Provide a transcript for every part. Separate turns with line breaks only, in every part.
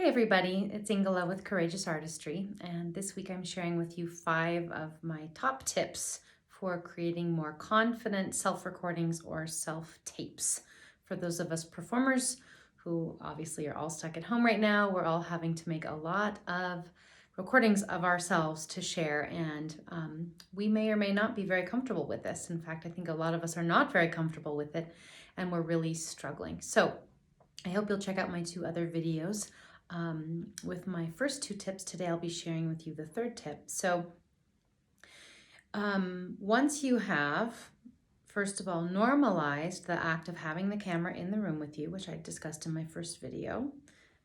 Hi everybody, it's Ingela with Courageous Artistry, and this week I'm sharing with you 5 of my top tips for creating more confident self-recordings or self-tapes. For those of us performers who obviously are all stuck at home right now, we're all having to make a lot of recordings of ourselves to share, and we may or may not be very comfortable with this. In fact, I think a lot of us are not very comfortable with it, and we're really struggling. So I hope you'll check out my 2 other videos. With my first 2 tips today, I'll be sharing with you the 3rd tip. So once you have, first of all, normalized the act of having the camera in the room with you, which I discussed in my first video,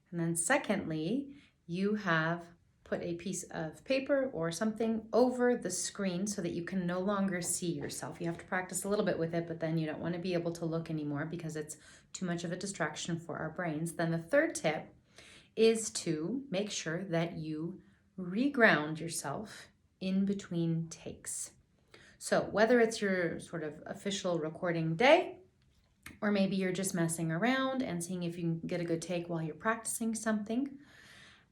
and then secondly, you have put a piece of paper or something over the screen so that you can no longer see yourself. You have to practice a little bit with it, but then you don't want to be able to look anymore because it's too much of a distraction for our brains. Then the 3rd tip is to make sure that you reground yourself in between takes. So whether it's your sort of official recording day, or maybe you're just messing around and seeing if you can get a good take while you're practicing something,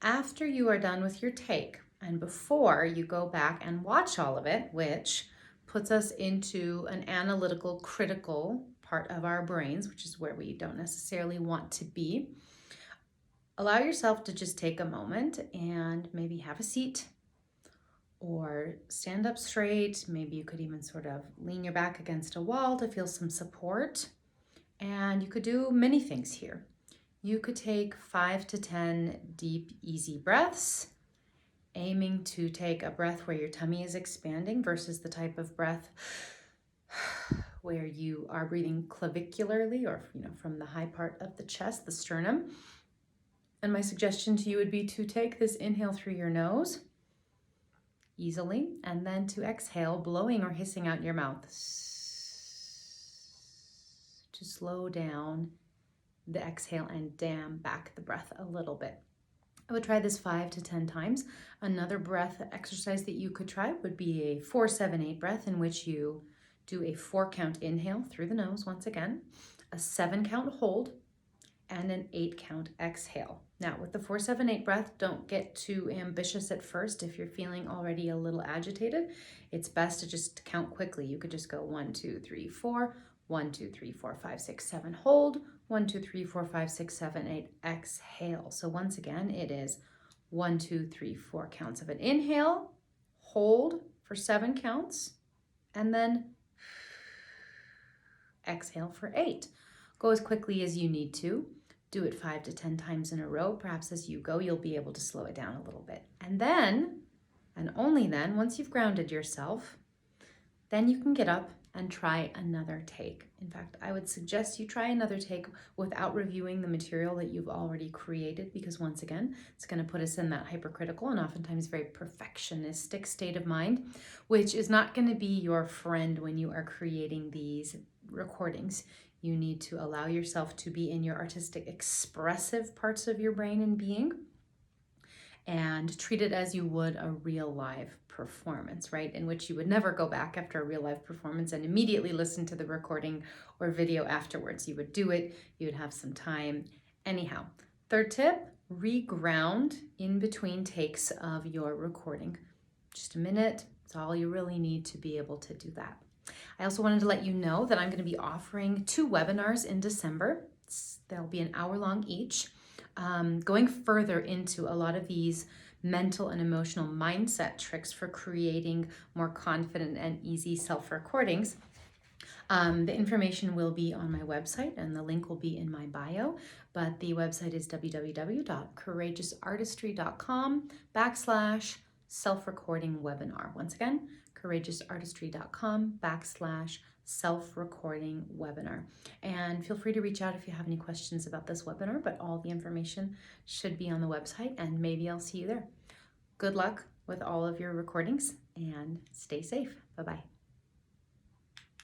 after you are done with your take and before you go back and watch all of it, which puts us into an analytical, critical part of our brains, which is where we don't necessarily want to be, allow yourself to just take a moment and maybe have a seat or stand up straight. Maybe you could even sort of lean your back against a wall to feel some support. And you could do many things here. You could take 5 to 10 deep, easy breaths, aiming to take a breath where your tummy is expanding versus the type of breath where you are breathing clavicularly or from the high part of the chest, the sternum. And my suggestion to you would be to take this inhale through your nose easily, and then to exhale, blowing or hissing out your mouth. To slow down the exhale and dam back the breath a little bit. I would try this 5 to 10 times. Another breath exercise that you could try would be a 4-7-8 breath, in which you do a 4-count inhale through the nose once again, a 7-count hold, and an 8-count exhale. Now with the 4-7-8 breath, don't get too ambitious at first. If you're feeling already a little agitated, it's best to just count quickly. You could just go 1, 2, 3, 4, 1, 2, 3, 4, 5, 6, 7, hold, 1, 2, 3, 4, 5, 6, 7, 8, exhale. So once again, it is 1, 2, 3, 4 counts of an inhale, hold for 7 counts, and then exhale for 8. Go as quickly as you need to. Do it 5 to 10 times in a row. Perhaps as you go, you'll be able to slow it down a little bit. And then, and only then, once you've grounded yourself, then you can get up and try another take. In fact, I would suggest you try another take without reviewing the material that you've already created, because once again, it's going to put us in that hypercritical and oftentimes very perfectionistic state of mind, which is not going to be your friend when you are creating these recordings. You need to allow yourself to be in your artistic, expressive parts of your brain and being, and treat it as you would a real live performance, right? In which you would never go back after a real live performance and immediately listen to the recording or video afterwards. You would do it, you would have some time. Anyhow, 3rd tip, reground in between takes of your recording. Just a minute, it's all you really need to be able to do that. I also wanted to let you know that I'm going to be offering 2 webinars in December. They'll be an hour-long each, going further into a lot of these mental and emotional mindset tricks for creating more confident and easy self-recordings. The information will be on my website and the link will be in my bio, but the website is www.courageousartistry.com/self-recording webinar. Once again, courageousartistry.com/self-recording webinar. And feel free to reach out if you have any questions about this webinar, but all the information should be on the website, and maybe I'll see you there. Good luck with all of your recordings and stay safe. Bye-bye.